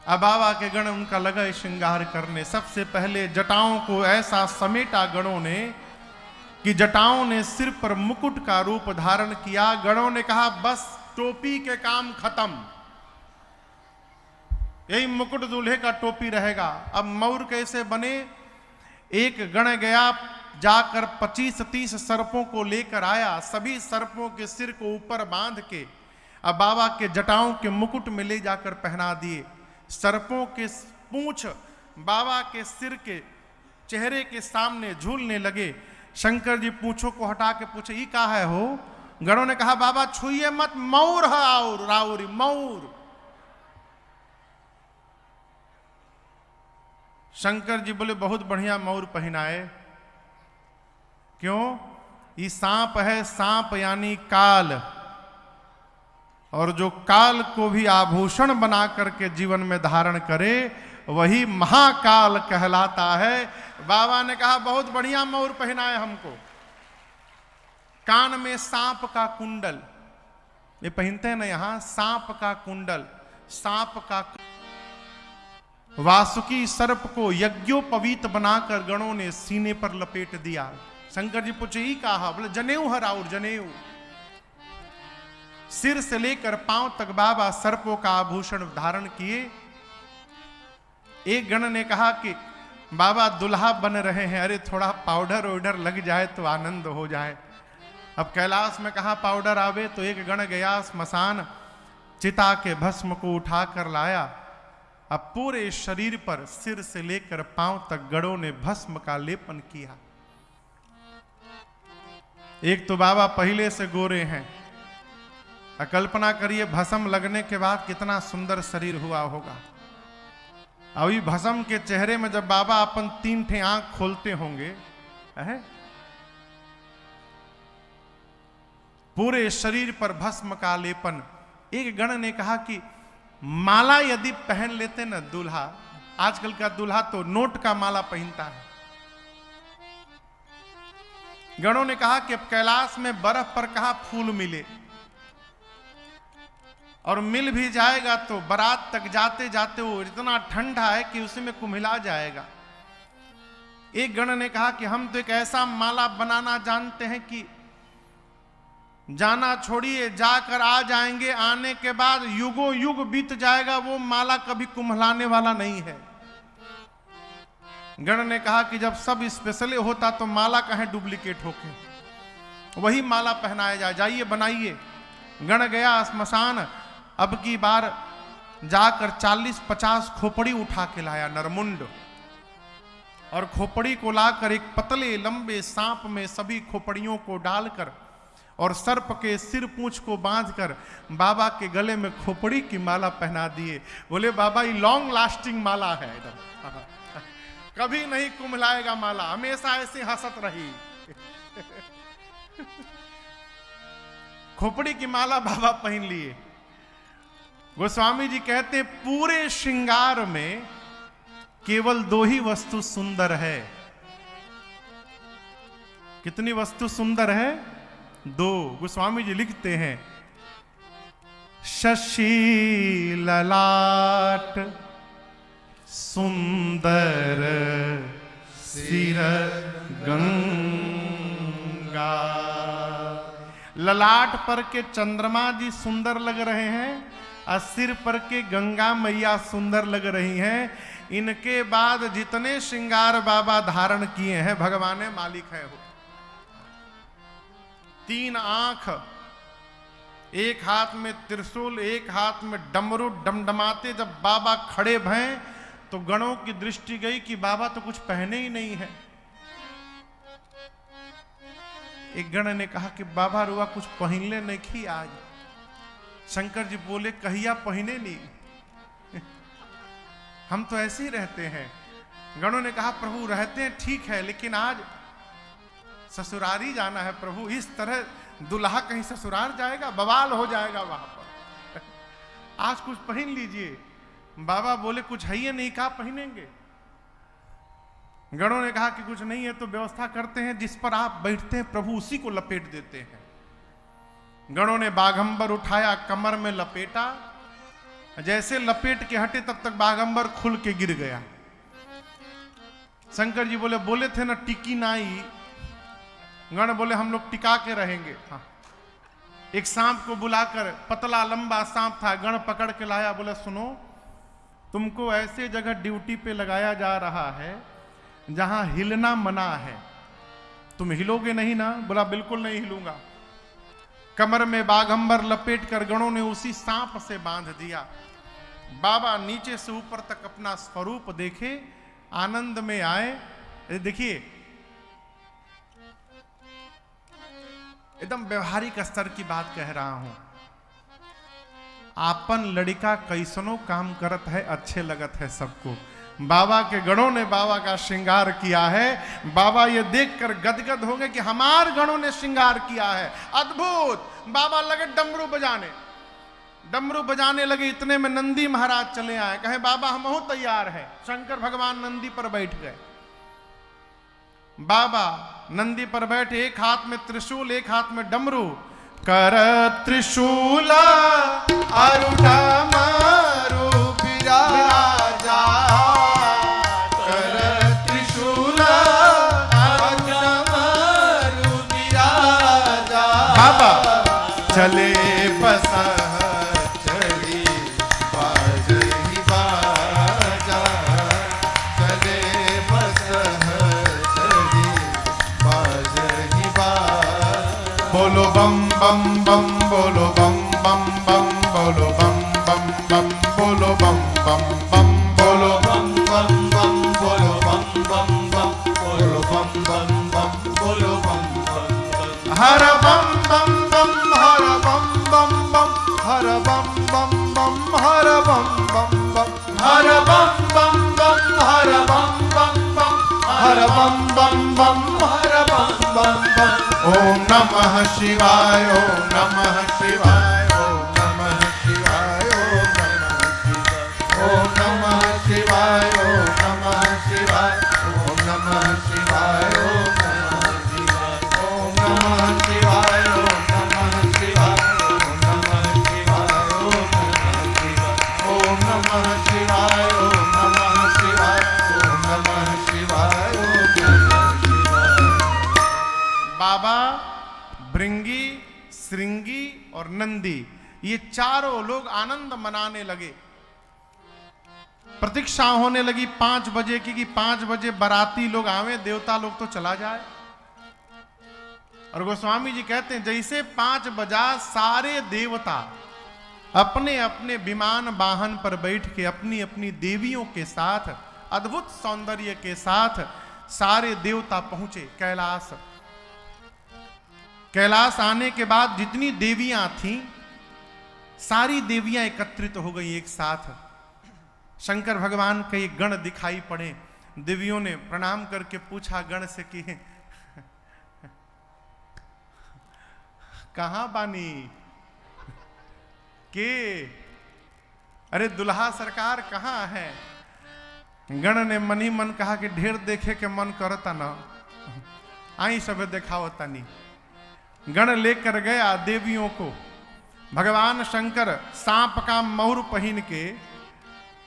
अब बाबा के गण उनका लगा श्रृंगार करने। सबसे पहले जटाओं को ऐसा समेटा गणों ने कि जटाओं ने सिर पर मुकुट का रूप धारण किया। गणों ने कहा बस टोपी के काम खत्म, यही मुकुट दूल्हे का टोपी रहेगा। अब मौर कैसे बने? एक गण गया जाकर 25-30 सर्पों को लेकर आया, सभी सर्पों के सिर को ऊपर बांध के अब बाबा के जटाओं के मुकुट में ले जाकर पहना दिए। सर्पों के पूंछ बाबा के सिर के चेहरे के सामने झूलने लगे। शंकर जी पूंछों को हटा के पूछे ये का है हो? गणों ने कहा बाबा छुइए मत, मौर है और राउरी मौर। शंकर जी बोले बहुत बढ़िया मौर पहनाए। क्यों? ये सांप है, सांप यानी काल, और जो काल को भी आभूषण बना करके जीवन में धारण करे वही महाकाल कहलाता है। बाबा ने कहा बहुत बढ़िया मौर पहनाए हमको। कान में सांप का कुंडल, ये पहनते हैं ना यहां, सांप का कुंडल, सांप का वासुकी सर्प को यज्ञोपवीत बनाकर गणों ने सीने पर लपेट दिया। शंकर जी पूछे ही कहा? बोले जनेऊ हर और जनेऊ। सिर से लेकर पांव तक बाबा सर्पों का आभूषण धारण किए। एक गण ने कहा कि बाबा दुल्हा बन रहे हैं, अरे थोड़ा पाउडर वाउडर लग जाए तो आनंद हो जाए। अब कैलाश में कहा पाउडर आवे, तो एक गण गया स्मशान, चिता के भस्म को उठाकर लाया। अब पूरे शरीर पर सिर से लेकर पांव तक गणों ने भस्म का लेपन किया। एक तो बाबा पहले से गोरे हैं, कल्पना करिए भस्म लगने के बाद कितना सुंदर शरीर हुआ होगा। अभी भस्म के चेहरे में जब बाबा अपन 3 ठे आंख खोलते होंगे, है? पूरे शरीर पर भस्म का लेपन। एक गण ने कहा कि माला यदि पहन लेते ना दूल्हा, आजकल का दूल्हा तो नोट का माला पहनता है। गणों ने कहा कि अब कैलाश में बर्फ पर कहां फूल मिले, और मिल भी जाएगा तो बारात तक जाते जाते वो इतना ठंडा है कि उसी में कुम्हिला जाएगा। एक गण ने कहा कि हम तो एक ऐसा माला बनाना जानते हैं कि जाना छोड़िए, जाकर आ जाएंगे, आने के बाद युगों युग बीत जाएगा, वो माला कभी कुम्हलाने वाला नहीं है। गण ने कहा कि जब सब स्पेशल होता तो माला कहें डुप्लीकेट होके, वही माला पहनाया जाए, जाइए बनाइए। गण गया स्मशान, अब की बार जाकर 40-50 खोपड़ी उठा के लाया नरमुंड, और खोपड़ी को लाकर एक पतले लंबे सांप में सभी खोपड़ियों को डालकर और सर्प के सिर पूंछ को बांधकर बाबा के गले में खोपड़ी की माला पहना दिए। बोले बाबा ये लॉन्ग लास्टिंग माला है, कभी नहीं कुम्हलाएगा माला, हमेशा ऐसे हंसत रही। खोपड़ी की माला बाबा पहन लिए। गोस्वामी जी कहते पूरे श्रृंगार में केवल 2 ही वस्तु सुंदर है। कितनी वस्तु सुंदर है? 2। गोस्वामी जी लिखते हैं शशि ललाट सुंदर सिर गंगा। ललाट पर के चंद्रमा जी सुंदर लग रहे हैं और सिर पर के गंगा मैया सुंदर लग रही हैं। इनके बाद जितने श्रृंगार बाबा धारण किए हैं भगवान मालिक है हो। 3 आंख, एक हाथ में त्रिशूल, एक हाथ में डमरू डमडमाते जब बाबा खड़े भय तो गणों की दृष्टि गई कि बाबा तो कुछ पहने ही नहीं है। एक गण ने कहा कि बाबा रुआ कुछ पहनले नहीं की आज। शंकर जी बोले कहिया पहने नहीं, हम तो ऐसे ही रहते हैं। गणों ने कहा प्रभु रहते हैं ठीक है, लेकिन आज ससुरारी जाना है प्रभु, इस तरह दुल्हा कहीं ससुराल जाएगा, बवाल हो जाएगा वहां पर। आज कुछ पहन लीजिए। बाबा बोले कुछ है ही नहीं, कहा पहनेंगे। गणों ने कहा कि कुछ नहीं है तो व्यवस्था करते हैं, जिस पर आप बैठते हैं प्रभु उसी को लपेट देते हैं। गणों ने बाघंबर उठाया, कमर में लपेटा जैसे लपेट के हटे तब तक बागंबर खुल के गिर गया। शंकर जी बोले थे ना टिकी नाई। गण बोले हम लोग टिका के रहेंगे। हाँ। एक सांप को बुलाकर, पतला लंबा सांप था, गण पकड़ के लाया, बोले सुनो तुमको ऐसे जगह ड्यूटी पे लगाया जा रहा है जहां हिलना मना है, तुम हिलोगे नहीं ना? बोला बिल्कुल नहीं हिलूंगा। कमर में बागंबर लपेट कर गणों ने उसी सांप से बांध दिया। बाबा नीचे से ऊपर तक अपना स्वरूप देखे, आनंद में आए। देखिए एकदम व्यवहारिक स्तर की बात कह रहा हूं। आपन लड़का कैसनो काम करत है, अच्छे लगत है सबको। बाबा के गणों ने बाबा का श्रृंगार किया है। बाबा ये देखकर गदगद हो गए कि हमार गणों ने श्रृंगार किया है, अद्भुत। बाबा लगे डमरू बजाने लगे। इतने में नंदी महाराज चले आए, कहे बाबा हम हो तैयार है। शंकर भगवान नंदी पर बैठ गए। बाबा नंदी पर बैठे, एक हाथ में त्रिशूल, एक हाथ में डमरू। कर त्रिशूल आरुढ़ा मारू विराजा, कर त्रिशूल आरुढ़ा मारू विराजा। बाबा चले बसा बोलो बम बम बम, बोलो बम बम बम, बोलो बम बम बम, बोलो बम बम बम, बोलो बम बम बम, बोलो बम बम बम, बोलो बम बम बम, बोलो बम बम बम। हर बम बम बम, हर बम बम बम, हर बम बम बम, हर बम बम बम, हर बम बम बम, हर बम बम बम, हर बम बम बम, हर बम बम बम। ओम नमः शिवाय, ओम नमः शिवाय, ओम नमः शिवाय, ओम नमः शिवाय, ओम नमः शिवाय, ओम नमः शिवाय, ओम नमः शिवाय, ओम नमः शिवाय, ओम नमः शिवाय, ओम नमः शिवाय, ओम नमः शिवाय, ओम नमः शिवाय, ओम नमः शिवाय। बाबा, भृंगी, श्रृंगी और नंदी, ये चारों लोग आनंद मनाने लगे। प्रतीक्षा होने लगी 5 बजे की, कि 5 बजे बाराती लोग आवे, देवता लोग तो चला जाए। और गोस्वामी जी कहते हैं जैसे 5 बजा, सारे देवता अपने अपने विमान वाहन पर बैठ के अपनी अपनी देवियों के साथ, अद्भुत सौंदर्य के साथ सारे देवता पहुंचे कैलाश। कैलाश आने के बाद जितनी देवियां थीं, सारी देवियां एकत्रित हो गई एक साथ। शंकर भगवान के एक गण दिखाई पड़े। देवियों ने प्रणाम करके पूछा गण से कि कहां बानी के? अरे दुल्हा सरकार कहां है? गण ने मन ही मन कहा कि ढेर देखे के मन करता ना, आई सब देखावता नहीं। गण लेकर गया देवियों को। भगवान शंकर सांप का महुर पहन के,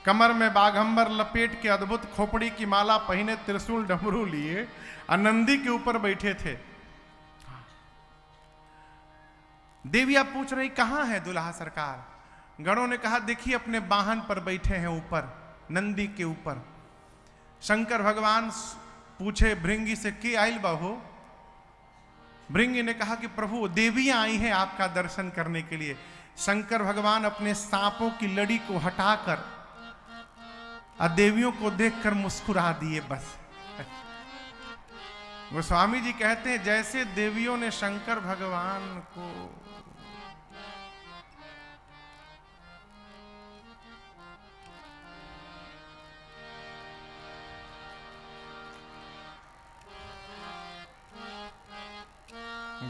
कमर में बाघंबर लपेट के, अद्भुत खोपड़ी की माला पहने, त्रिशूल डमरू लिए, नंदी के ऊपर बैठे थे। देवियां पूछ रही कहां है दुल्हा सरकार? गणों ने कहा देखिए अपने वाहन पर बैठे हैं ऊपर, नंदी के ऊपर। शंकर भगवान पूछे भृंगी से के आइल बाहो? भृंगी ने कहा कि प्रभु देवियां आई हैं आपका दर्शन करने के लिए। शंकर भगवान अपने सांपों की लड़ी को हटाकर देवियों को देखकर मुस्कुरा दिए बस। गोस्वामी जी कहते हैं जैसे देवियों ने शंकर भगवान को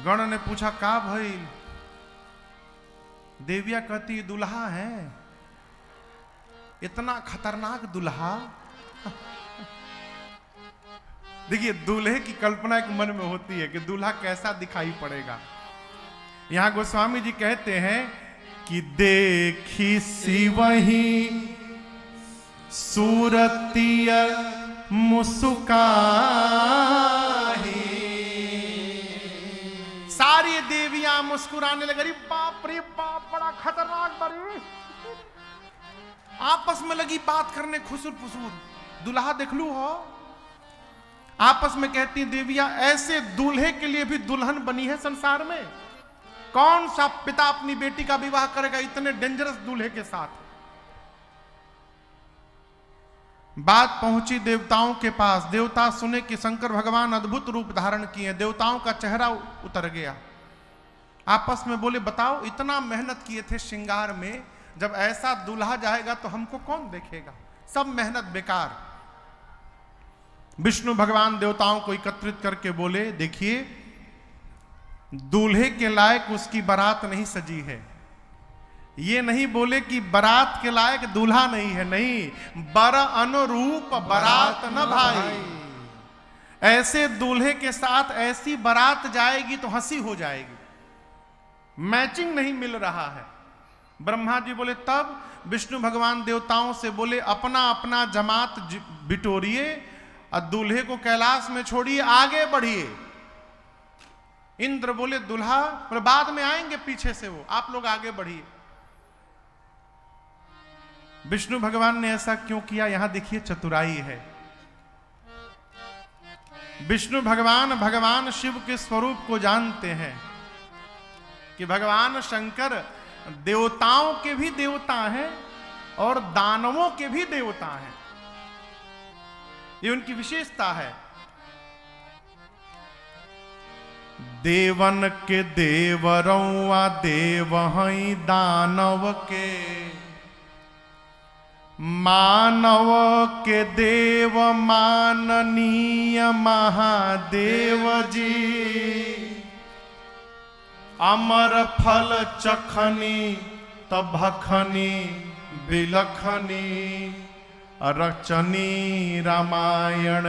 गण ने पूछा का भाई? देविया कहती दुल्हा है, इतना खतरनाक दुल्हा। देखिए दूल्हे की कल्पना एक मन में होती है कि दूल्हा कैसा दिखाई पड़ेगा। यहां गोस्वामी जी कहते हैं कि देखी सी वही सूरतिय मुस्काही। सारी देवियां मुस्कुराने लगी। बाप रे बाप, बड़ा खतरनाक बड़ी। आपस में लगी बात करने, खुसुर फुसूर। दुल्हा देख लू हो। आपस में कहती देवियां, ऐसे दूल्हे के लिए भी दुल्हन बनी है संसार में। कौन सा पिता अपनी बेटी का विवाह करेगा इतने डेंजरस दूल्हे के साथ। बात पहुंची देवताओं के पास। देवता सुने कि शंकर भगवान अद्भुत रूप धारण किए। देवताओं का चेहरा उतर गया। आपस में बोले, बताओ इतना मेहनत किए थे श्रृंगार में, जब ऐसा दूल्हा जाएगा तो हमको कौन देखेगा। सब मेहनत बेकार। विष्णु भगवान देवताओं को एकत्रित करके बोले, देखिए दूल्हे के लायक उसकी बारात नहीं सजी है। ये नहीं बोले कि बारात के लायक दूल्हा नहीं है, नहीं, बर अनुरूप बारात न भाई। ऐसे दूल्हे के साथ ऐसी बारात जाएगी तो हंसी हो जाएगी। मैचिंग नहीं मिल रहा है। ब्रह्मा जी बोले, तब विष्णु भगवान देवताओं से बोले, अपना अपना जमात बिटोरिए और दूल्हे को कैलाश में छोड़िए, आगे बढ़िए। इंद्र बोले, दूल्हा बोले बाद में आएंगे पीछे से वो, आप लोग आगे बढ़िए। विष्णु भगवान ने ऐसा क्यों किया, यहां देखिए चतुराई है। विष्णु भगवान भगवान शिव के स्वरूप को जानते हैं कि भगवान शंकर देवताओं के भी देवता हैं और दानवों के भी देवता हैं। ये उनकी विशेषता है। देवन के देवरौआ देव हई दानव के, मानव के देव माननीय महादेव जी। अमर फल चखनी तभखनी बिलखनी, रचनी रामायण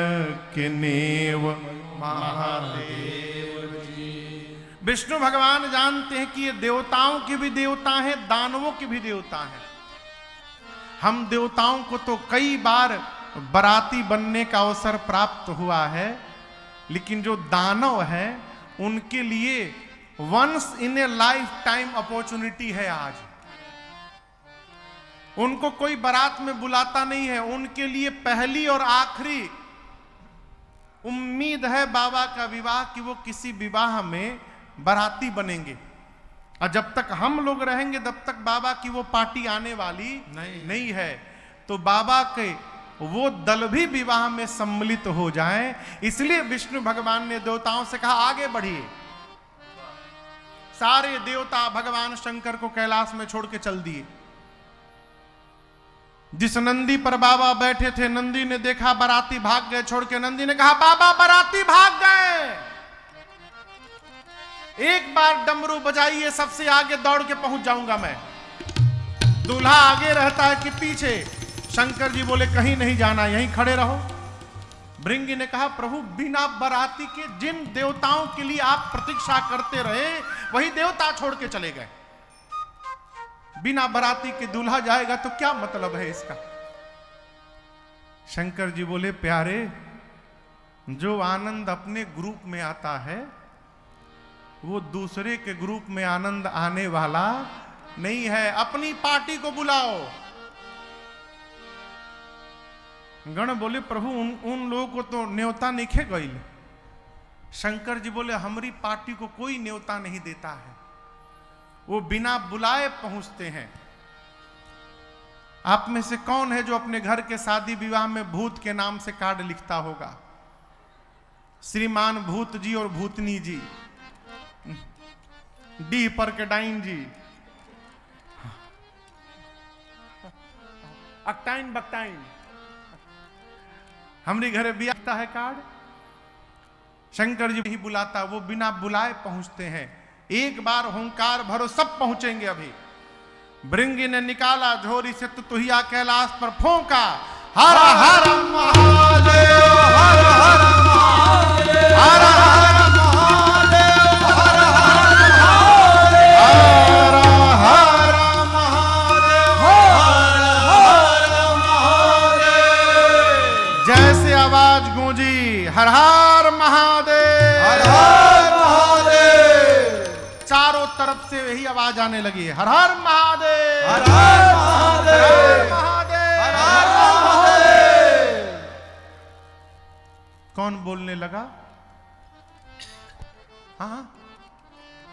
के नेव महादेव जी। विष्णु भगवान जानते हैं कि ये देवताओं के भी देवता हैं, दानवों के भी देवता हैं। हम देवताओं को तो कई बार बराती बनने का अवसर प्राप्त हुआ है, लेकिन जो दानव हैं उनके लिए once in a lifetime opportunity है। आज उनको कोई बारात में बुलाता नहीं है। उनके लिए पहली और आखिरी उम्मीद है बाबा का विवाह, कि वो किसी विवाह में बाराती बनेंगे। और जब तक हम लोग रहेंगे तब तक बाबा की वो पार्टी आने वाली नहीं है। तो बाबा के वो दल भी विवाह में सम्मिलित हो जाएं, इसलिए विष्णु भगवान ने देवताओं से कहा, आगे बढ़िए। सारे देवता भगवान शंकर को कैलाश में छोड़ के चल दिए। जिस नंदी पर बाबा बैठे थे, नंदी ने देखा बाराती भाग गए छोड़ के। नंदी ने कहा, बाबा बाराती भाग गए, एक बार डमरू बजाइए, सबसे आगे दौड़ के पहुंच जाऊंगा मैं। दूल्हा आगे रहता है कि पीछे? शंकर जी बोले, कहीं नहीं जाना, यहीं खड़े रहो। भृंगी ने कहा, प्रभु बिना बाराती के जिन देवताओं के लिए आप प्रतीक्षा करते रहे, वही देवता छोड़ के चले गए। बिना बाराती के दूल्हा जाएगा तो क्या मतलब है इसका? शंकर जी बोले, प्यारे, जो आनंद अपने ग्रुप में आता है वो दूसरे के ग्रुप में आनंद आने वाला नहीं है। अपनी पार्टी को बुलाओ। गण बोले, प्रभु उन लोगों को तो न्योता नहीं गईल। शंकर जी बोले, हमारी पार्टी को कोई न्योता नहीं देता है, वो बिना बुलाए पहुंचते हैं। आप में से कौन है जो अपने घर के शादी विवाह में भूत के नाम से कार्ड लिखता होगा? श्रीमान भूत जी और भूतनी जी, डी पर के डाइन जी, अकटाइन बकटाइन। हमारे घरे भी आता है कार्ड। शंकर जी ही बुलाता, वो बिना बुलाए पहुंचते हैं। एक बार हुंकार भरो, सब पहुंचेंगे अभी। भृंगी ने निकाला झोरी से तुतुहिया, कैलाश पर फूंका, हर हर महादेव, हर हर महादेव, हर हर महादेव, हर हर महादेव, हर हर हर हर महादेव, हर हर महादेव। चारों तरफ से यही आवाज आने लगी है, हर हर महादेव, हर हर महादेव, हर महादेव, हर हर महादेव। कौन बोलने लगा? हाँ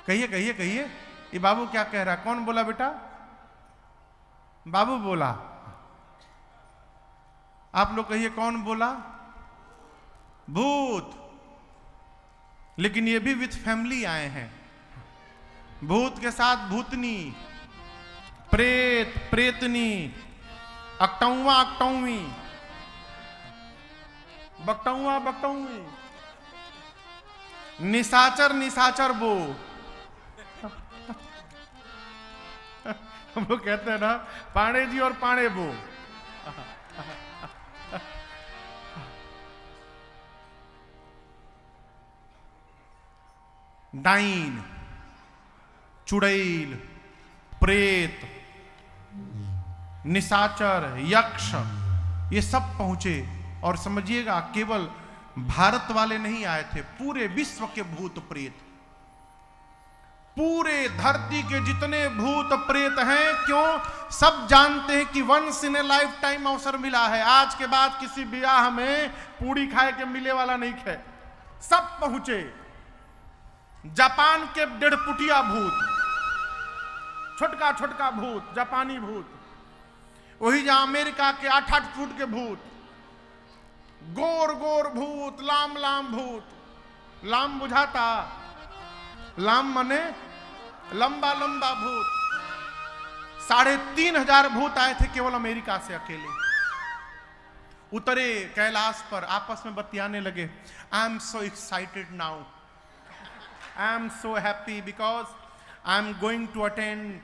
कहिए कहिए कहिए, ये बाबू क्या कह रहा है? कौन बोला बेटा? बाबू बोला। आप लोग कहिए कौन बोला? भूत। लेकिन ये भी विथ फैमिली आए हैं। भूत के साथ भूतनी, प्रेत प्रेतनी, अकटौवा अकटौवी, बकटौवा बकटौवी, निशाचर निशाचर बो। हम लोग कहते हैं ना पाणे जी और पाणे बो। डाइन, चुड़ैल, प्रेत, निशाचर, यक्ष, ये सब पहुंचे। और समझिएगा केवल भारत वाले नहीं आए थे, पूरे विश्व के भूत प्रेत, पूरे धरती के जितने भूत प्रेत हैं। क्यों? सब जानते हैं कि once in a lifetime अवसर मिला है, आज के बाद किसी ब्याह में पूड़ी खाए के मिले वाला नहीं है। सब पहुंचे। जापान के 1.5 फुटिया भूत, छोटका छोटका भूत, जापानी भूत, वही जहां अमेरिका के 8-8 फुट के भूत, गोर गोर भूत, लाम लाम भूत। लाम बुझाता? लाम मने लंबा लंबा भूत। 3,500 भूत आए थे केवल अमेरिका से अकेले। उतरे कैलाश पर, आपस में बतियाने लगे। I am so excited now, I am so happy because I am going to attend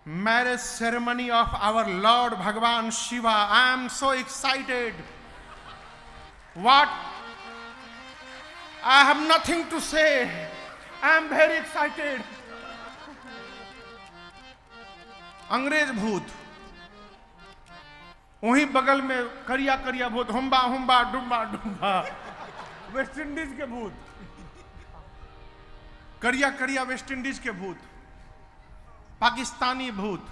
marriage ceremony of our lord भगवान Shiva. I am so excited. What? I have nothing to say. I am very excited. अंग्रेज भूत, वहीं बगल में करिया करिया भूत, हुम्बा हुम्बा डुम्बा डुम्बा। West Indies के भूत, करिया करिया वेस्ट इंडीज के भूत, पाकिस्तानी भूत,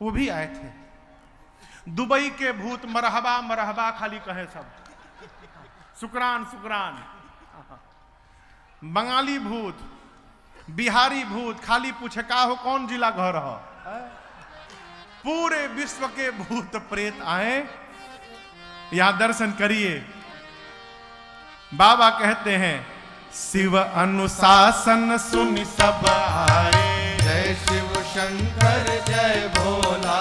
वो भी आए थे। दुबई के भूत मरहबा मरहबा खाली कहे सब, शुक्रान शुक्रान। बंगाली भूत, बिहारी भूत खाली पूछे का हो, कौन जिला घर हो। पूरे विश्व के भूत प्रेत आए, यहां दर्शन करिए। बाबा कहते हैं शिव अनुशासन सुनि सब आए, जय शिव शंकर जय भोला।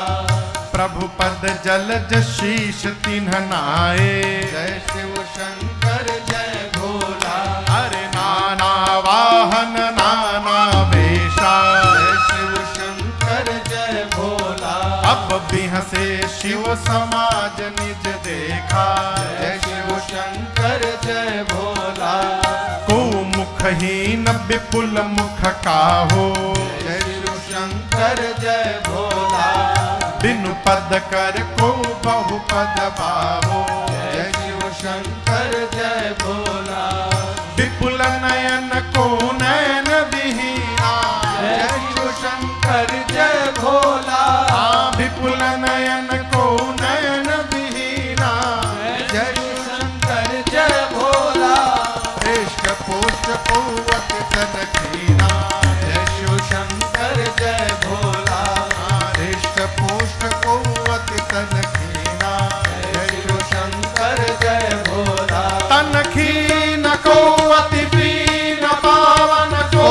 प्रभु पद जलज शीश तिन्ह नाए, जय शिव शंकर जय भोला। अरे नाना वाहन नाना वेशा, जय शिव शंकर जय भोला। अब बिहसे शिव समाज निज देखा, जय शिव शंकर जय भोला। को मुखहीन विपुल मुख काहो, जय शिव शंकर जय भोला। बिनु पद कर को बहु पद पावो, जय शिव शंकर जय भोला। विपुल नयन को नयन विहीना, जय शिव शंकर जय भोला। विपुल नयन को नयन विहीना, जय शिव शंकर जय भोला। पृष्ठ पोष्ठ पौवत तन खीना, जय शिव शंकर जय भोला। पृष्ठ पोष्ठ पौवत तन खीना, जय शिव शंकर जय भोला। तन खीन को अति पीन पावन को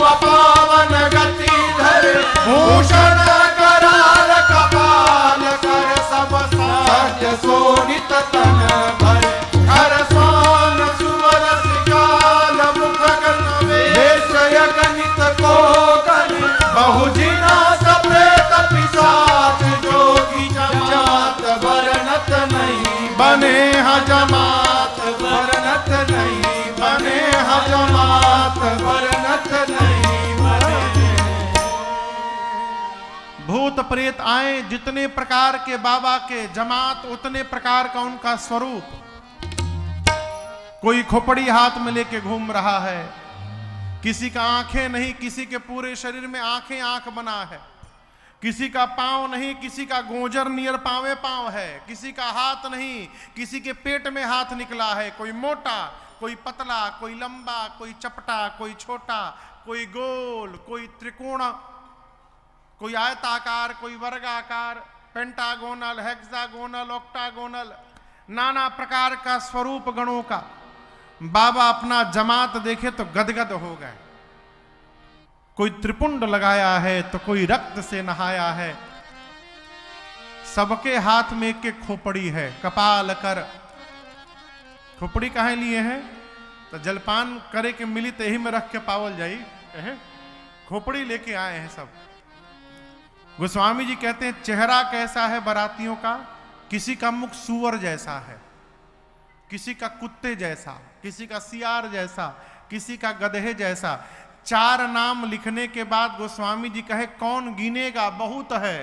अपावन गति धर, भूषण कराल कपाल कर सब सत्य शोणित तन भर। हर स्वान सुवर सिकाल मुख गण वेश गणित को गण। बहुजिना सप्रेत पिशाच जोगी जमात वर्णत नहीं बने हजमात, वर्णत नहीं बने हजमात। वर्णत नहीं बने। भूत प्रेत आए, जितने प्रकार के बाबा के जमात उतने प्रकार का उनका स्वरूप। कोई खोपड़ी हाथ में लेके घूम रहा है, किसी का आंखें नहीं, किसी के पूरे शरीर में आंखें आंख बना है, किसी का पांव नहीं, किसी का गोजर नियर पांवे पांव है, किसी का हाथ नहीं, किसी के पेट में हाथ निकला है, कोई मोटा, कोई पतला, कोई लंबा, कोई चपटा, कोई छोटा, कोई गोल, कोई त्रिकोण, कोई आयताकार, कोई वर्गाकार, पेंटागोनल, हेक्सागोनल, ऑक्टागोनल, नाना प्रकार का स्वरूप गणों का। बाबा अपना जमात देखे तो गदगद हो गए। कोई त्रिपुंड लगाया है तो कोई रक्त से नहाया है, सबके हाथ में एक एक खोपड़ी है। कपाल कर, खोपड़ी कहाँ लिए हैं? तो जलपान करे के मिली तो यही में रख के पावल जाई, खोपड़ी लेके आए हैं सब। गोस्वामी जी कहते हैं चेहरा कैसा है बारातियों का? किसी का मुख सूअर जैसा है, किसी का कुत्ते जैसा, किसी का सियार जैसा, किसी का गधे जैसा। 4 नाम लिखने के बाद गोस्वामी जी कहे कौन गिनेगा, बहुत है,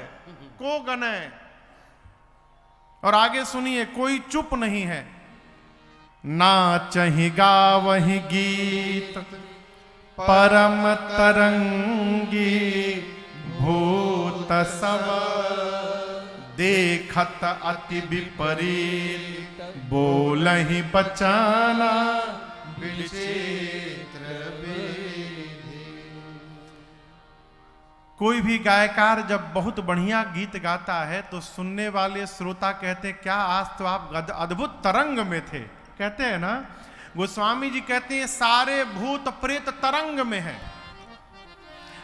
को गने। और आगे सुनिए, कोई चुप नहीं है। नाचहि गावहि गीत परम तरंगी, भूत सब देखत अति विपरीत, बोलहि बचाना विचित्र विधि। कोई भी गायकार जब बहुत बढ़िया गीत गाता है तो सुनने वाले श्रोता कहते हैं क्या आज तो आप अद्भुत तरंग में थे, कहते हैं ना। गोस्वामी जी कहते हैं सारे भूत प्रेत तरंग में हैं,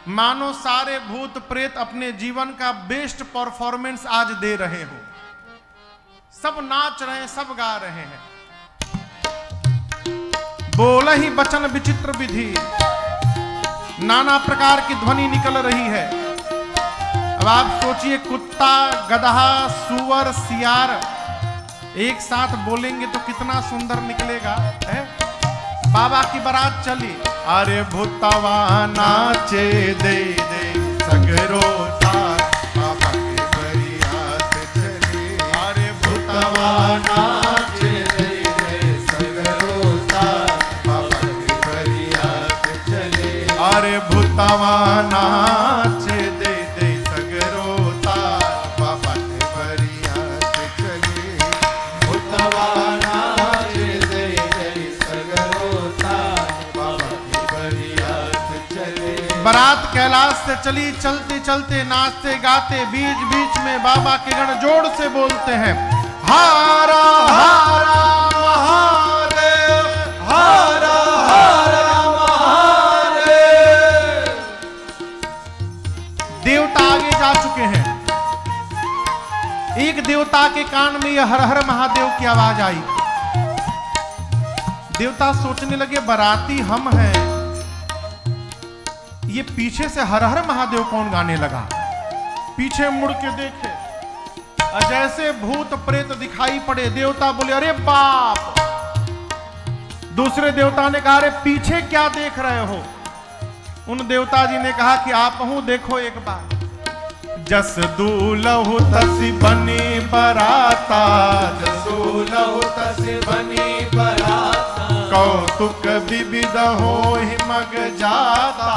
मानो सारे भूत प्रेत अपने जीवन का बेस्ट परफॉर्मेंस आज दे रहे हो। सब नाच रहे हैं, सब गा रहे हैं। बोल ही बचन विचित्र विधि, नाना प्रकार की ध्वनि निकल रही है। अब आप सोचिए, कुत्ता, गधा, सुअर, सियार एक साथ बोलेंगे तो कितना सुंदर निकलेगा, है? बाबा की बारात चली, अरे भूतवा नाचे दे दे सगरो तार, बाबा के बरियात चले। अरे भूतवा नाचे दे दे सगरो तार, बाबा के बरियात चले। अरे भूतवा नाचे दे दे सगरो तार, बाबा के बरियात चले। भूतवा नाचे दे दे सगरो तार, बाबा के बरियात चले। बारात कैलाश से चली, चलते चलते नाचते गाते बीच बीच में बाबा के गण जोड़ से बोलते हैं, हारा हारा महादेव, हारा हारा महादेव। देवता आगे जा चुके हैं। एक देवता के कान में यह हर हर महादेव की आवाज आई। देवता सोचने लगे बाराती हम हैं, ये पीछे से हर हर महादेव कौन गाने लगा। पीछे मुड़ के देखे, जैसे भूत प्रेत दिखाई पड़े। देवता बोले अरे बाप। दूसरे देवता ने कहा अरे पीछे क्या देख रहे हो? उन देवता जी ने कहा कि आप हूं देखो एक बार। जस दूलहु तसी बनी बराता, जस दूलहु तसी बनी बराता, कौतुक विविध होहि मग जाता,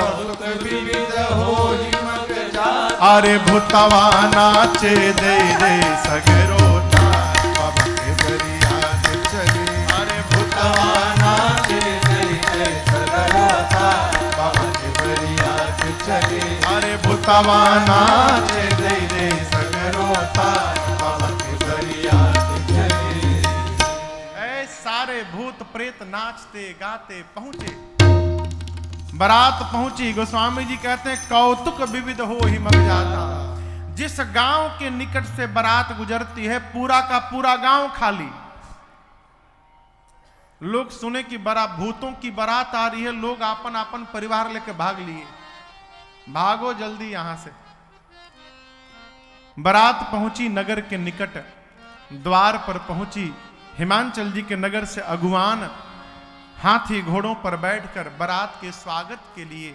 कौतुक विविध होहि मग जाता। अरे भूतवा नाचे दे दे सगरो तार, बाबा के बरियात चले। अरे भूतवा नाचे दे दे सगरो तार, बाबा के बरियात चले। अरे भूतवा नाचे दे दे सगरो तार, बाबा के बरियात चले। ऐ सारे भूत प्रेत नाचते गाते पहुंचे। बारात पहुंची। गोस्वामी जी कहते हैं कौतुक विविध हो ही मग जाता। जिस गांव के निकट से बारात गुजरती है पूरा का पूरा गांव खाली। लोग सुने कि भूतों की बारात आ रही है, लोग अपन अपन परिवार लेकर भाग लिए, भागो जल्दी यहां से। बारात पहुंची नगर के निकट, द्वार पर पहुंची। हिमांचल जी के नगर से अगुवान हाथी घोड़ों पर बैठकर बारात के स्वागत के लिए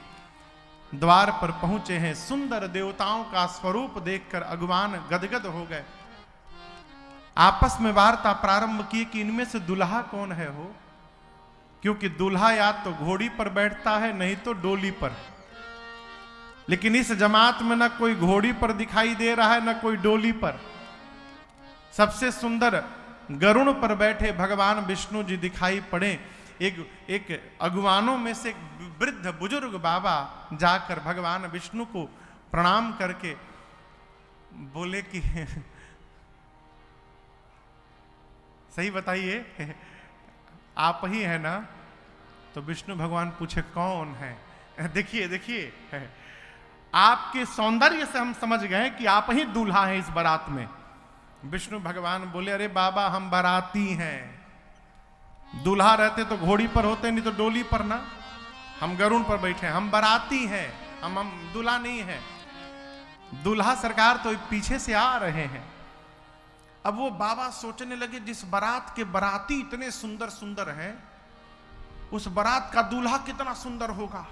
द्वार पर पहुंचे हैं। सुंदर देवताओं का स्वरूप देखकर अगुवान गदगद हो गए। आपस में वार्ता प्रारंभ की कि इनमें से दुल्हा कौन है हो, क्योंकि दूल्हा या तो घोड़ी पर बैठता है नहीं तो डोली पर, लेकिन इस जमात में न कोई घोड़ी पर दिखाई दे रहा है न कोई डोली पर। सबसे सुंदर गरुड़ पर बैठे भगवान विष्णु जी दिखाई पड़े। एक अगुवानों में से एक वृद्ध बुजुर्ग बाबा जाकर भगवान विष्णु को प्रणाम करके बोले कि सही बताइए आप ही है ना? तो विष्णु भगवान पूछे कौन है? देखिए देखिए, आपके सौंदर्य से हम समझ गए कि आप ही दूल्हा हैं इस बारात में। विष्णु भगवान बोले अरे बाबा हम बाराती हैं, दूल्हा रहते तो घोड़ी पर होते, नहीं तो डोली पर ना, हम गरुड़ पर बैठे हैं, हम बाराती हैं, हम दूल्हा नहीं है। दूल्हा सरकार तो पीछे से आ रहे हैं। अब वो बाबा सोचने लगे जिस बारात के बाराती इतने सुंदर सुंदर हैं, उस बारात का दूल्हा कितना सुंदर होगा।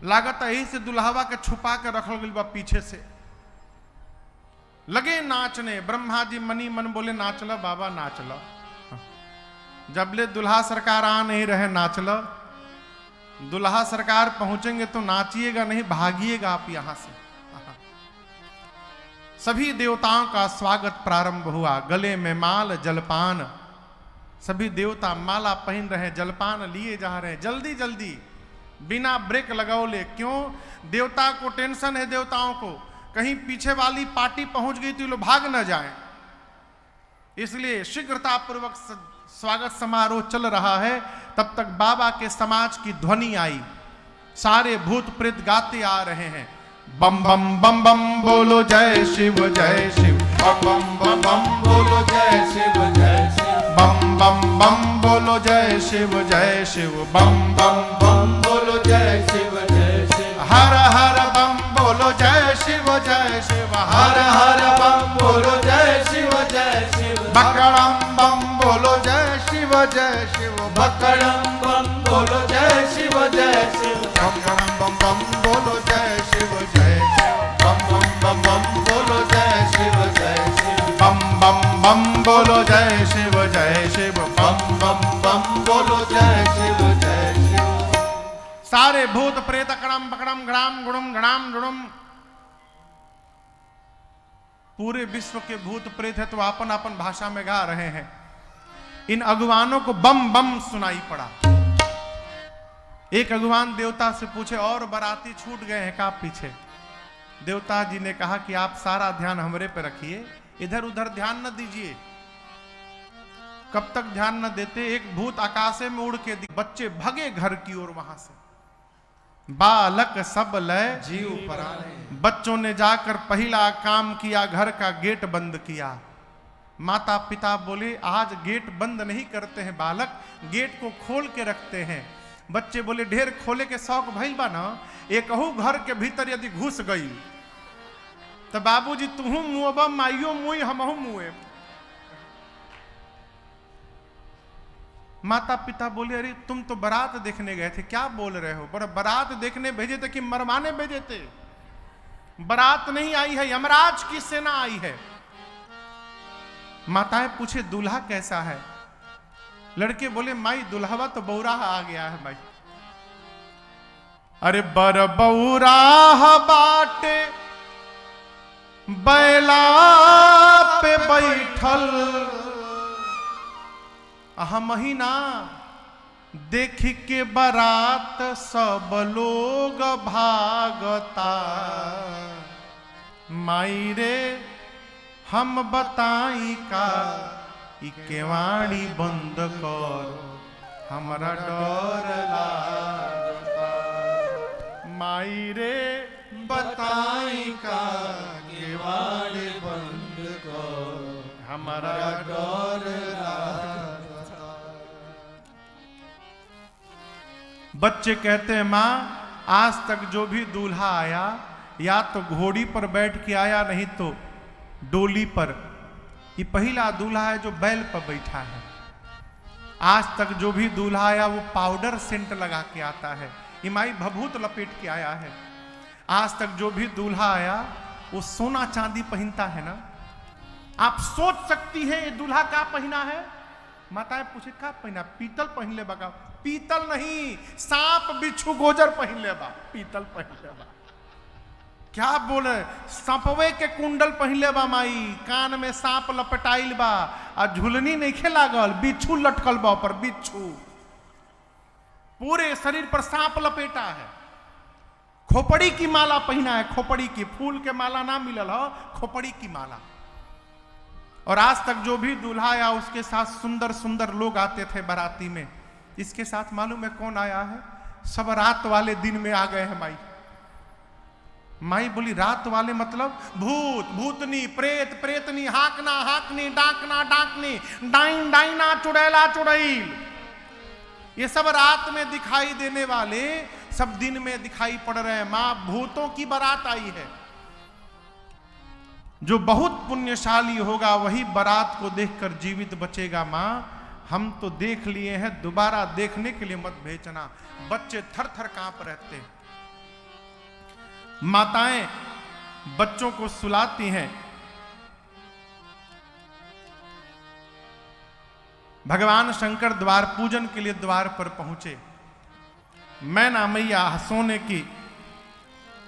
लागत यही से दुल्हावा के छुपा के रखल गई बा पीछे से। लगे नाचने, ब्रह्मा जी मनी मन बोले नाचला बाबा नाचला। जबले दुल्हा सरकार आ नहीं रहे नाचला, दुल्हा सरकार पहुंचेंगे तो नाचिएगा नहीं, भागिएगा आप यहां से। सभी देवताओं का स्वागत प्रारंभ हुआ। गले में माल जलपान, सभी देवता माला पहन रहे, जलपान लिए जा रहे हैं जल्दी जल्दी बिना ब्रेक लगाओले। क्यों? देवता को टेंशन है, देवताओं को कहीं पीछे वाली पार्टी पहुंच गई तो लोग भाग न जाएं, इसलिए शीघ्रता पूर्वक स्वागत समारोह चल रहा है। तब तक बाबा के समाज की ध्वनि आई, सारे भूत प्रेत गाते आ रहे हैं, बम बम बम बम बोलो जय शिव जय शिव, बम बम बम बोलो जय शिव जय शिव, बम बम बम बोलो जय शिव जय शिव, बम बम बम बोलो जय शिव जय शिव, हर हर बम बोलो जय शिव जय शिव, हर हर बम बोलो जय शिव जय शिव, बकड़म बम बोलो जय शिव जय शिव, बकड़म बम बोलो जय शिव जय शिव, बकड़म बम बम बोलो जय शिव जय शिव, बम बम बम बोलो जय शिव जय शिव, बम बम बम बोलो जय शिव जय शिव, बम बम बम बोलो जय शिव जय शिव। सारे भूत प्रेत अकड़म बकड़म गणाम गुणम गणाम जुड़म, पूरे विश्व के भूत प्रेत है तो अपन अपन भाषा में गा रहे हैं। इन अगुवानों को बम बम सुनाई पड़ा। एक अगुवान देवता से पूछे और बाराती छूट गए हैं का पीछे? देवता जी ने कहा कि आप सारा ध्यान हमरे पे रखिए, इधर उधर ध्यान न दीजिए। कब तक ध्यान न देते? एक भूत आकाशे में उड़ के बच्चे भगे घर की ओर, वहां से बालक सब लय जीव पराने, बच्चों ने जाकर पहला काम किया, घर का गेट बंद किया। माता पिता बोले आज गेट बंद नहीं करते हैं बालक, गेट को खोल के रखते हैं। बच्चे बोले ढेर खोले के शौक भइल बा ना, एक घर के भीतर यदि घुस गई तो बाबूजी तुहू मुँहबा माइयो मुँह हमहू मुँह। माता पिता बोले अरे तुम तो बारात देखने गए थे, क्या बोल रहे हो? बारात देखने भेजे थे कि मरवाने भेजे थे? बारात नहीं आई है, यमराज की सेना आई है। माताएं पूछे दूल्हा कैसा है? लड़के बोले माई दुल्हवा तो बौराहा आ गया है भाई। अरे बर बौराहा बाटे बैला पे बैठल, महीना देख के बारात सब लोग भागता। माई रे हम बताई का ई केवाड़ी बंद कर, हमरा डर लागता। माई रे बताई का केवाड़ी बंद कर, हमरा डर लागता। बच्चे कहते हैं माँ आज तक जो भी दूल्हा आया या तो घोड़ी पर बैठ के आया नहीं तो डोली पर, ये पहला दूल्हा है जो बैल पर बैठा है। आज तक जो भी दूल्हा आया वो पाउडर सेंट लगा के आता है, इमाई भभूत लपेट के आया है। आज तक जो भी दूल्हा आया वो सोना चांदी पहनता है ना, आप सोच सकती हैं ये दूल्हा का पहना है? माताएं पूछे का पहना? पीतल पहन ले बा। पीतल नहीं, सांप बिच्छू गोजर पहन ले बा, पीतल पहन ले बा। क्या बोले? सांपवे के कुंडल पहन ले बा माई, कान में सांप लपटाइल बा, आ झुलनी नहीं खे लागल, बिच्छू लटकल बा पर, बिच्छू पूरे शरीर पर सांप लपेटा है। खोपड़ी की माला पहना है, खोपड़ी की, फूल के माला ना मिलल हो, खोपड़ी की माला। और आज तक जो भी दूल्हा या उसके साथ सुंदर सुंदर लोग आते थे बाराती में, इसके साथ मालूम है कौन आया है? सब रात वाले दिन में आ गए हैं माई। माई बोली रात वाले मतलब भूत भूतनी, प्रेत प्रेतनी, हाकना हाकनी, डाकना डाकनी, डाइन डाइना, चुड़ैला चुड़ैल, ये सब रात में दिखाई देने वाले सब दिन में दिखाई पड़ रहे हैं। मां भूतों की बारात आई है। जो बहुत पुण्यशाली होगा वही बारात को देखकर जीवित बचेगा। मां हम तो देख लिए हैं, दोबारा देखने के लिए मत भेजना। बच्चे थर थर कांप रहते हैं। माताएं बच्चों को सुलाती हैं। भगवान शंकर द्वार पूजन के लिए द्वार पर पहुंचे। मैना मैया सोने की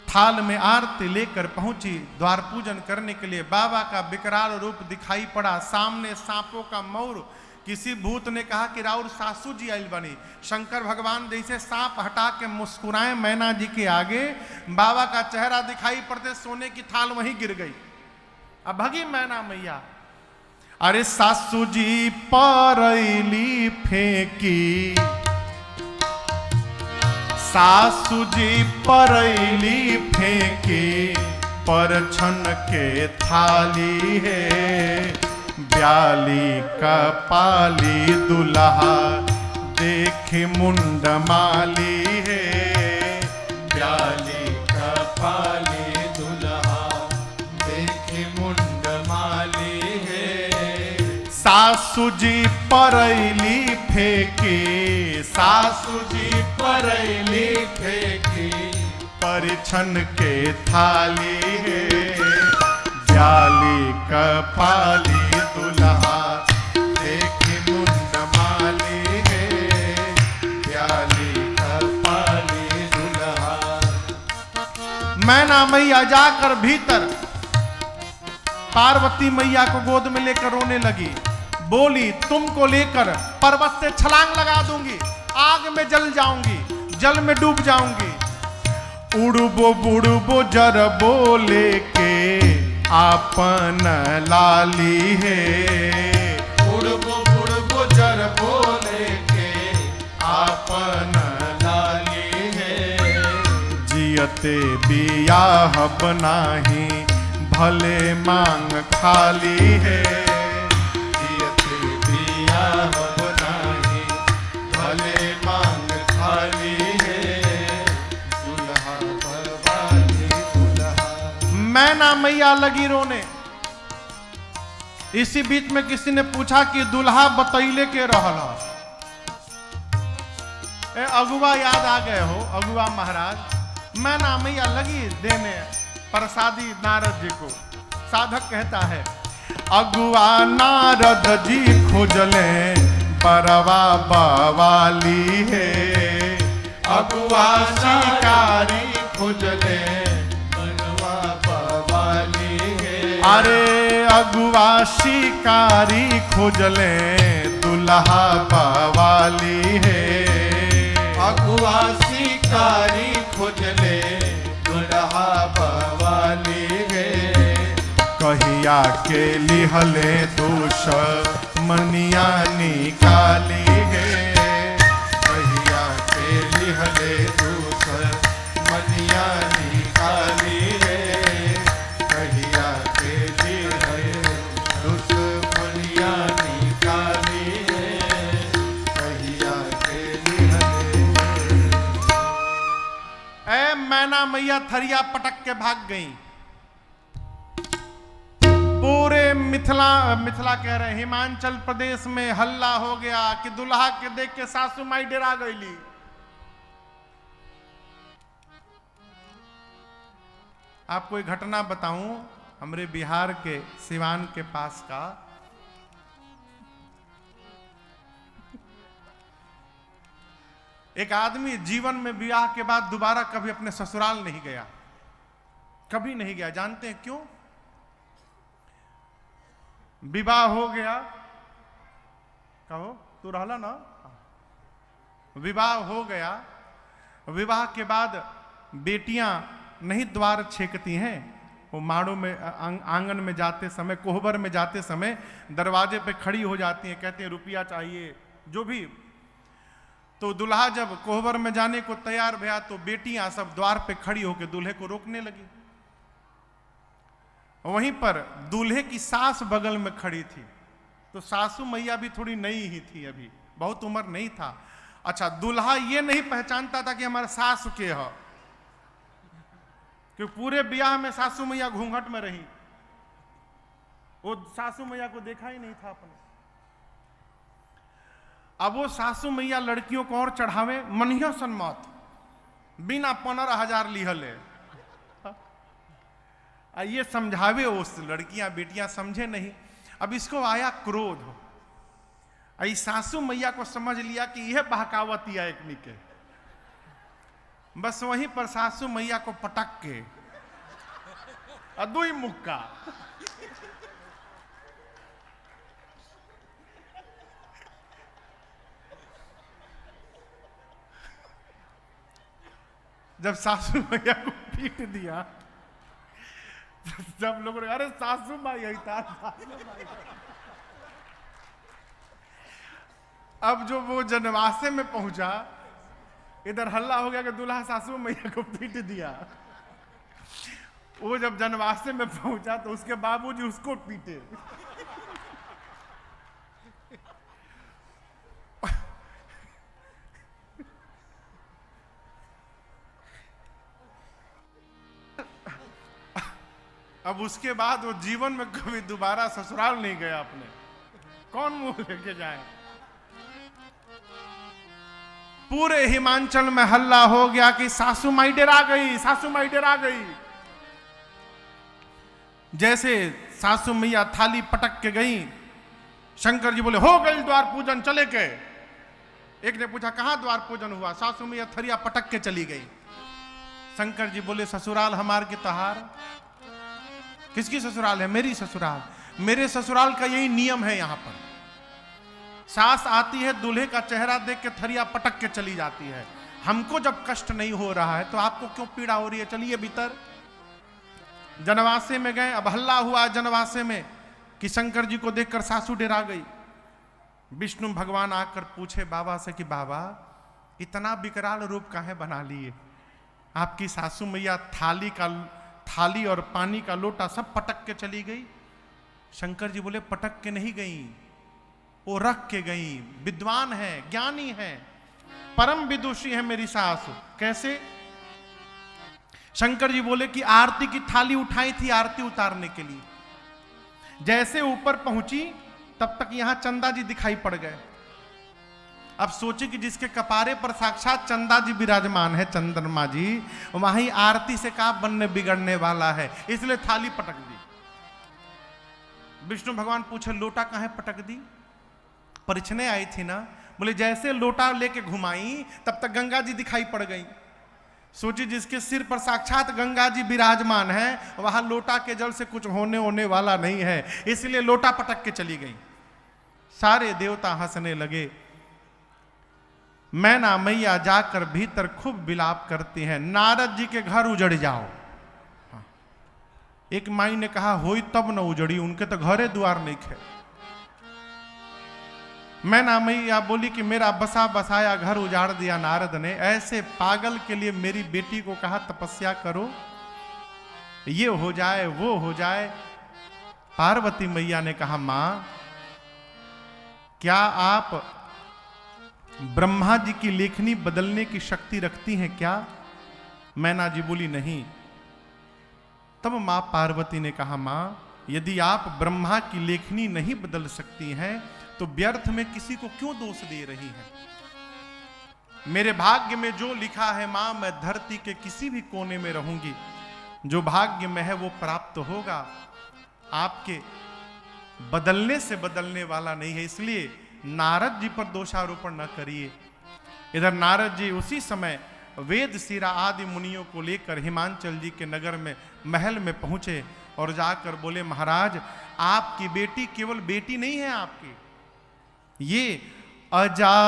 थाल में आरती लेकर पहुंची द्वार पूजन करने के लिए। बाबा का विकराल रूप दिखाई पड़ा, सामने सांपों का मौर। किसी भूत ने कहा कि राउर सासू जी आइल बनी। शंकर भगवान जैसे सांप हटा के मुस्कुराए मैना जी के आगे, बाबा का चेहरा दिखाई पड़ते सोने की थाल वहीं गिर गई। अब भगी मैना मैया। अरे सासू जी परैली फेंकी, सासू जी परैली फेंकी, पर छन के थाली है। ब्याली कपाली दुल्हा देखे मुंड माली है। ब्याली कपाली दुल्हा देखे मुंड माली है। सासू जी परैली फेंकी, सासू जी परैली फेंकी, परिछन के थाली है। ब्याली कपाली दुल्हा देखे मुंड माली है। ब्याली कपाली दुल्हा। मैना मैया जाकर भीतर पार्वती मैया को गोद में लेकर रोने लगी। बोली तुमको लेकर पर्वत से छलांग लगा दूंगी, आग में जल जाऊंगी, जल में डूब जाऊंगी। उड़बो बुड़बो जरबो लेके आपन लाली है। उड़बो बुड़बो जरबो लेके आपन लाली है। जियते बियाह बनाही भले मांग खाली है। जियते बियाह बनाही भले मांग खाली है। दुल्हा परवाली दुल्हा। मैना मैया लगी रोने। इसी बीच में किसी ने पूछा कि दुल्हा बतैले के रहल। अगुआ याद आ गए हो, अगुआ महाराज। मैना मैया लगी देने प्रसादी नारद जी को। साधक कहता है अगुआ नारद जी खोजले बरवा बवाली है। अगुआ शिकारी खोजले बरवा बवाली है। अरे अगुआ शिकारी खोजले दुल्हा बवाली है। अगुआ शिकारी खोजले दुल्हा बवाली है। कहिया के लिहले दोष मनिया निकाली है। कहिया के लिहले दोष मनिया निकाली है। कहिया के लिहले दोष मनिया निकाली है। कहिया के लिहले। ऐ मैना मैया थरिया पटक के भाग गई। पूरे मिथिला कह रहे हिमाचल प्रदेश में हल्ला हो गया कि दुल्हा के देख के सासू माई डरा गईली। आपको एक घटना बताऊं। हमरे बिहार के सिवान के पास का एक आदमी जीवन में विवाह के बाद दोबारा कभी अपने ससुराल नहीं गया, कभी नहीं गया। जानते हैं क्यों? विवाह हो गया, कहो तू रहला ना, विवाह हो गया, विवाह के बाद बेटियां नहीं द्वार छेकती हैं, वो माड़ों में आंगन में जाते समय, कोहबर में जाते समय दरवाजे पे खड़ी हो जाती हैं, कहते हैं रुपया चाहिए जो भी। तो दुल्हा जब कोहबर में जाने को तैयार भया तो बेटियां सब द्वार पे खड़ी होकर दूल्हे को रोकने लगी। वहीं पर दूल्हे की सास बगल में खड़ी थी, तो सासू मैया भी थोड़ी नई ही थी, अभी बहुत उम्र नहीं था। अच्छा, दूल्हा ये नहीं पहचानता था कि हमारे सास के है, कि पूरे ब्याह में सासू मैया घूंघट में रही, वो सासू मैया को देखा ही नहीं था अपने। अब वो सासू मैया लड़कियों को और चढ़ावे, मनियो सन्मत बिना 15,000 लिहले, ये समझावे उस लड़कियां बेटियां समझे नहीं। अब इसको आया क्रोध, आई सासू मैया को समझ लिया कि यह बहकावती है एक के, बस वहीं पर सासू मैया को पटक के अदुई मुक्का जब सासू मैया को पीट दिया, जब लोग अरे सासू माई आई था, अब जो वो जनवासे में पहुंचा, इधर हल्ला हो गया कि दूल्हा सासू मैया को पीट दिया। वो जब जनवासे में पहुंचा तो उसके बाबूजी उसको पीटे। अब उसके बाद वो जीवन में कभी दोबारा ससुराल नहीं गया अपने, कौन मुंह लेके जाए। पूरे हिमाचल में हल्ला हो गया कि सासू माई डरा गई, सासू माई डरा गई। जैसे सासू मैया थाली पटक के गई, शंकर जी बोले हो गई द्वार पूजन, चले के। एक ने पूछा कहां द्वार पूजन हुआ? सासू मैया थरिया पटक के चली गई। शंकर जी बोले ससुराल हमार के तहार। किसकी ससुराल है? मेरी ससुराल। मेरे ससुराल का यही नियम है, यहां पर सास आती है, दूल्हे का चेहरा देख के थरिया पटक के चली जाती है। हमको जब कष्ट नहीं हो रहा है तो आपको क्यों पीड़ा हो रही है? चलिए भीतर। जनवासे में गए, अब हल्ला हुआ जनवासे में कि शंकर जी को देखकर सासू डरा गई। विष्णु भगवान आकर पूछे बाबा से कि बाबा इतना विकराल रूप काहे बना लिए? आपकी सासू मैया थाली और पानी का लोटा सब पटक के चली गई। शंकर जी बोले पटक के नहीं गई, वो रख के गई। विद्वान है, ज्ञानी है, परम विदुषी है मेरी सास। कैसे? शंकर जी बोले कि आरती की थाली उठाई थी आरती उतारने के लिए, जैसे ऊपर पहुंची तब तक यहां चंदा जी दिखाई पड़ गए। अब सोचे कि जिसके कपारे पर साक्षात चंदा जी विराजमान है, चंद्रमा जी, वहीं आरती से का बनने बिगड़ने वाला है, इसलिए थाली पटक दी। विष्णु भगवान पूछे लोटा कहां पटक दी? परिछने आई थी ना। बोले जैसे लोटा लेके घुमाई तब तक गंगा जी दिखाई पड़ गई। सोची जिसके सिर पर साक्षात गंगा जी विराजमान है, वहां लोटा के जल से कुछ होने वाला नहीं है, इसलिए लोटा पटक के चली गई। सारे देवता हंसने लगे। मैना मैया जाकर भीतर खूब विलाप करती हैं, नारद जी के घर उजड़ जाओ। एक माई ने कहा होई तब न उजड़ी, उनके तो घरे द्वार नहीं खे। मैना मैया बोली कि मेरा बसा बसाया घर उजाड़ दिया नारद ने, ऐसे पागल के लिए मेरी बेटी को कहा तपस्या करो, ये हो जाए वो हो जाए। पार्वती मैया ने कहा मां क्या आप ब्रह्मा जी की लेखनी बदलने की शक्ति रखती हैं क्या? मैना जी बोली नहीं। तब मां पार्वती ने कहा मां यदि आप ब्रह्मा की लेखनी नहीं बदल सकती हैं तो व्यर्थ में किसी को क्यों दोष दे रही हैं? मेरे भाग्य में जो लिखा है मां, मैं धरती के किसी भी कोने में रहूंगी, जो भाग्य में है वो प्राप्त होगा। आपके बदलने से बदलने वाला नहीं है, इसलिए नारद जी पर दोषारोपण न करिए। इधर नारद जी उसी समय वेद शिरा आदि मुनियों को लेकर हिमांचल जी के नगर में महल में पहुंचे और जाकर बोले, महाराज आपकी बेटी केवल बेटी नहीं है, आपकी ये अजा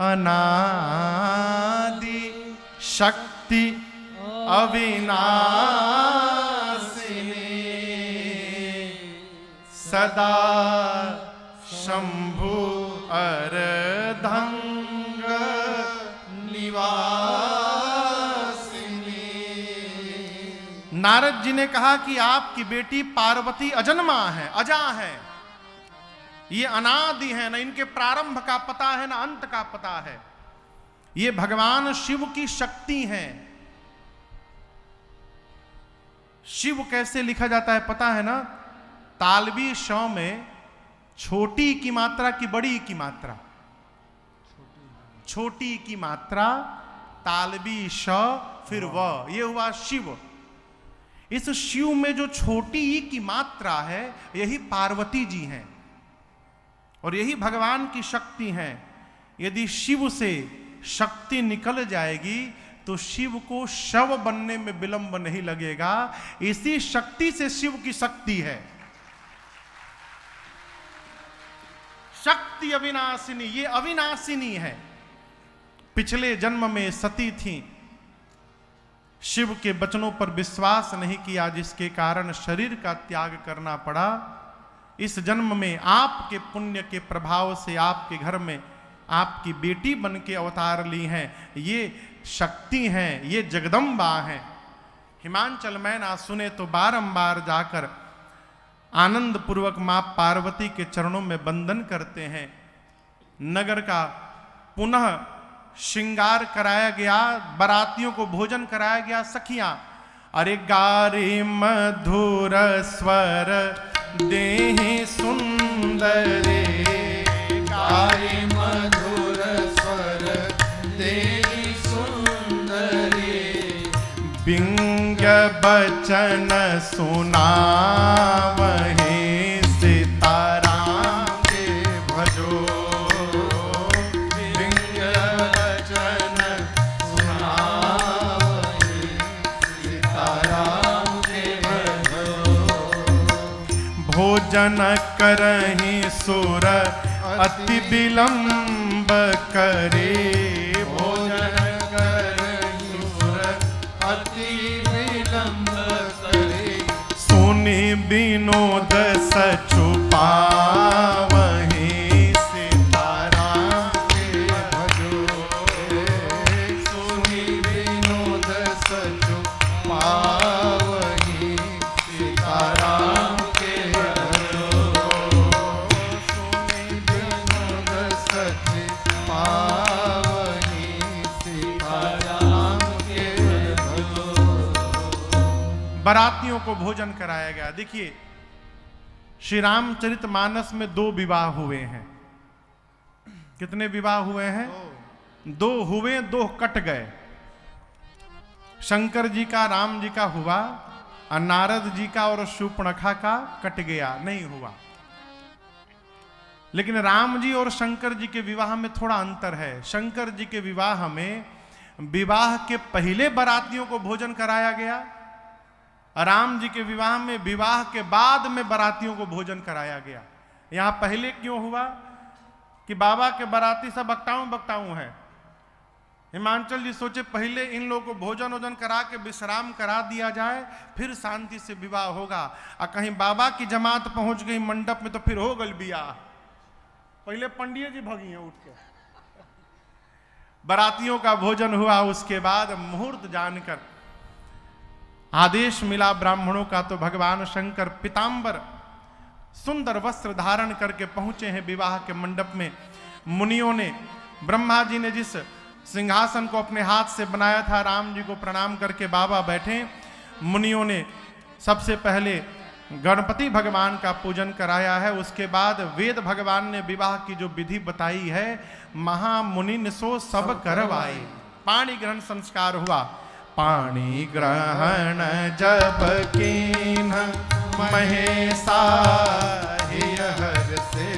अनादि शक्ति अविनाशिनी सदा शंभु अर्धंग निवासिनी। नारद जी ने कहा कि आपकी बेटी पार्वती अजन्मा है, अजा है, ये अनादि है, न इनके प्रारंभ का पता है न अंत का पता है, ये भगवान शिव की शक्ति है। शिव कैसे लिखा जाता है पता है ना? तालवी श में छोटी की मात्रा की बड़ी की मात्रा, छोटी की मात्रा तालवी श फिर व, ये हुआ शिव। इस शिव में जो छोटी ई की मात्रा है यही पार्वती जी हैं और यही भगवान की शक्ति है। यदि शिव से शक्ति निकल जाएगी तो शिव को शव बनने में विलंब नहीं लगेगा। इसी शक्ति से शिव की शक्ति है। शक्ति अविनाशिनी, ये अविनाशिनी है। पिछले जन्म में सती थी, शिव के वचनों पर विश्वास नहीं किया, जिसके कारण शरीर का त्याग करना पड़ा। इस जन्म में आपके पुण्य के प्रभाव से आपके घर में आपकी बेटी बन के अवतार ली हैं। ये शक्ति हैं, ये जगदम्बा हैं। हिमांचल में ना सुने तो बारंबार जाकर आनंद पूर्वक मां पार्वती के चरणों में वंदन करते हैं। नगर का पुनः श्रृंगार कराया गया, बारातियों को भोजन कराया गया। सखियां अरे गारी मधुर स्वर देहि सुंदरे, गारी मधुर स्वर देहि सुंदरे, बिंग बचन सुनावहि सीताराम के भजो। बिंग बचन सुनावहि सीताराम के भजो। भोजन करहि सुर अति विलंब करे, भोजन करहि सुर अति विलंब करे, सुनि विनोद सछुपावहि सीताराम के भजो। सुनि विनोद सछुपावहि सीताराम के भजो। सुनि विनोद सछुपावहि सीताराम के भजो। बारातियों को भोजन कराया गया। देखिए श्री रामचरितमानस में 2 विवाह हुए हैं। कितने विवाह हुए हैं? 2 हुए, 2 कट गए। शंकर जी का राम जी का हुआ और नारद जी का और शूर्पणखा का कट गया, नहीं हुआ। लेकिन राम जी और शंकर जी के विवाह में थोड़ा अंतर है। शंकर जी के विवाह में विवाह के पहले बारातियों को भोजन कराया गया, राम जी के विवाह में विवाह के बाद में बारातियों को भोजन कराया गया। यहां पहले क्यों हुआ कि बाबा के बाराती सब बकटाऊ है। हिमांचल जी सोचे पहले इन लोगों को भोजन वोजन करा के विश्राम करा दिया जाए, फिर शांति से विवाह होगा। और कहीं बाबा की जमात पहुंच गई मंडप में तो फिर हो गई विवाह। पहले पंडित जी भगी हैं उठ के। बारातियों का भोजन हुआ, उसके बाद मुहूर्त जानकर आदेश मिला ब्राह्मणों का, तो भगवान शंकर पीतांबर सुंदर वस्त्र धारण करके पहुंचे हैं विवाह के मंडप में। मुनियों ने, ब्रह्मा जी ने जिस सिंहासन को अपने हाथ से बनाया था, राम जी को प्रणाम करके बाबा बैठे। मुनियों ने सबसे पहले गणपति भगवान का पूजन कराया है, उसके बाद वेद भगवान ने विवाह की जो विधि बताई है, महामुनि ने सो सब करवाए। पाणी ग्रहण संस्कार हुआ। पाणी ग्रहण जब कीन्ह महेशा हिय हर से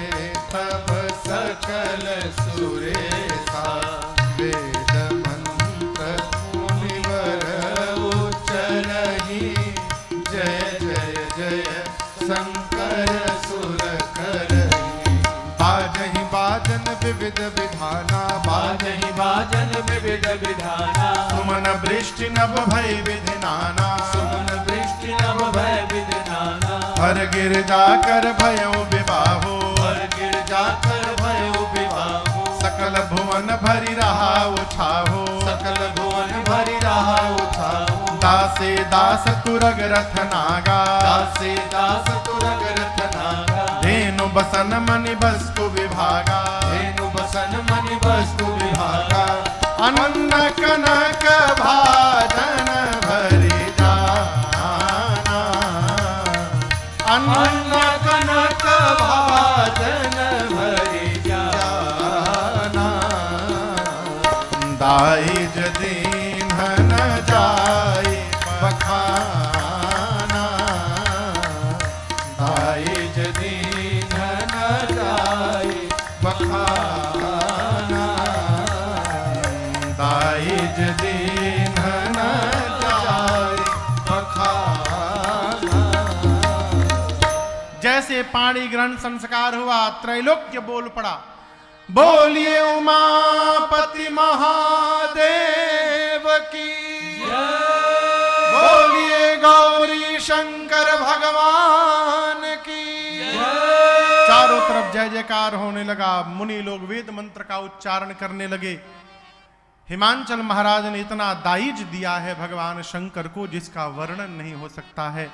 तब सकल सुरेशा वेद मंत्र मुनिवर उच्चरहि जय जय जय शंकर सुर करहि बाजहि बाजन विविध विधाना बाजहि बाजन विविध विधाना सुमन वृष्टि नभ भय विधि नाना सुमन वृष्टि नभ भय विधि नाना हर गिरजा कर भयो विवाहो हर गिरजा कर भयो विवाहो सकल भुवन भरि रहा उछाहो सकल भुवन भरि रहा उठाओ दासे दास तुरग रथ नागा दासे दास तुरग रथ नागा धेनु बसन मणि वस्तु विभागा धेनु बसन मणि वस्तु विभागा अनन्न कनक भाजन भरि जाना अन्न कनक भाजन भरि जाना दाइज दीन्हन जाय बखाना दाइज दीन्हन जाय बखाना दाइज दीन्हन जाय बखाना जैसे पाणी ग्रहण संस्कार हुआ त्रैलोक्य बोल पड़ा बोलिए उमापति महादेव की बोलिए गौरी शंकर भगवान की चारों तरफ जय जयकार होने लगा। मुनि लोग वेद मंत्र का उच्चारण करने लगे। हिमांचल महाराज ने इतना दाइज दिया है भगवान शंकर को जिसका वर्णन नहीं हो सकता है।